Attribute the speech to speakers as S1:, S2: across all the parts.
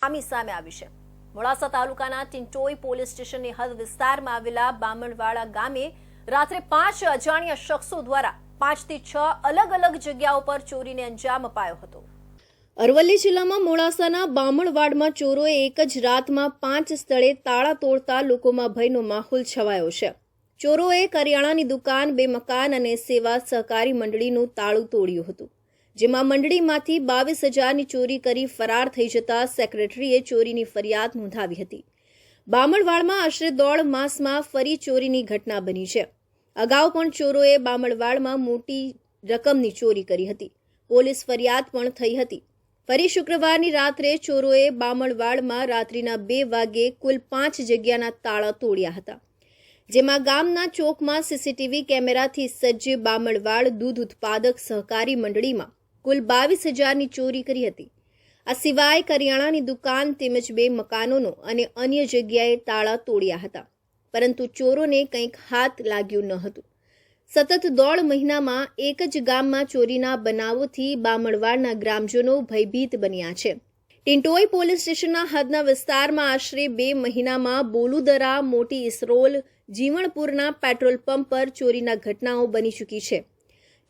S1: આમી સામે આવી છે। મોડાસા તાલુકાના ટિંટોઈ પોલીસ સ્ટેશનની હદ વિસ્તારમાં આવેલા બામણવાડા ગામે રાત્રે 5 અજાણ્યા શખ્સો દ્વારા 5 થી 6 અલગ અલગ જગ્યાઓ પર ચોરીને અંજામ અપાયો હતો। અરવલ્લી જિલ્લામાં મોડાસાના બામણવાડમાં ચોરોએ એક જ રાતમાં 5 સ્થળે તાળા તોડતા લોકોમાં ભયનો માહોલ છવાયો છે। ચોરોએ કરિયાણાની દુકાન, 2 મકાન અને સેવા સહકારી મંડળીનું તાળું તોડ્યું હતું, જેમાં મંડળીમાંથી 22,000ની ચોરી કરી ફરાર થઈ જતા સેક્રેટરીએ ચોરીની ફરિયાદ નોંધાવી હતી। બામણવાડમાં આશરે 1.5 માસમાં ફરી ચોરીની ઘટના બની છે। અગાઉ પણ ચોરોએ બામણવાડમાં મોટી રકમની ચોરી કરી હતી। પોલીસ ફરિયાદ પણ થઈ હતી। ફરી શુક્રવારની રાત્રે ચોરોએ બામણવાડમાં રાત્રિના 2 વાગ્યે કુલ 5 જગ્યાના તાળા તોડ્યા હતા, જેમાં ગામના ચોકમાં સીસીટીવી કેમેરાથી સજ્જ બામણવાડ દૂધ ઉત્પાદક સહકારી મંડળીમાં કુલ 22,000ની ચોરી કરી હતી। આ સિવાય કરિયાણાની દુકાન તેમજ 2 મકાનોનો અને અન્ય જગ્યાએ તાળા તોડ્યા હતા, પરંતુ ચોરોને કંઈક હાથ લાગ્યું ન હતું। સતત 1.5 મહિનામાં એક જ ગામમાં ચોરીના બનાવોથી બામણવાડના ગ્રામજનો ભયભીત બન્યા છે। ટિંટોઈ પોલીસ સ્ટેશનના હદના વિસ્તારમાં આશરે 2 મહિનામાં બોલુદરા, મોટી ઇસરોલ, જીવણપુરના પેટ્રોલ પંપ પર ચોરીના ઘટનાઓ બની ચૂકી છે।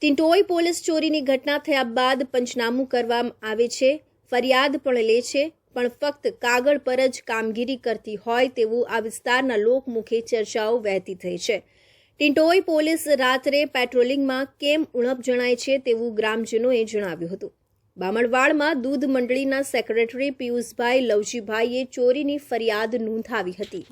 S1: ટિંટોઈ પોલીસ ચોરીની ઘટના થયા બાદ પંચનામું કરવામાં આવે છે, ફરિયાદ પણ લે છે, પણ ફક્ત કાગળ પર જ કામગીરી કરતી હોય તેવું આ વિસ્તારના લોકમુખે ચર્ચાઓ વહેતી થઈ છે। ટિંટોઈ પોલીસ રાત્રે પેટ્રોલિંગમાં કેમ ઉણપ જણાય છે તેવું ગ્રામજનોએ જણાવ્યું હતું। બામણવાડમાં દૂધ મંડળીના સેક્રેટરી પિયુષભાઈ લવજીભાઈએ ચોરીની ફરિયાદ નોંધાવી હતી।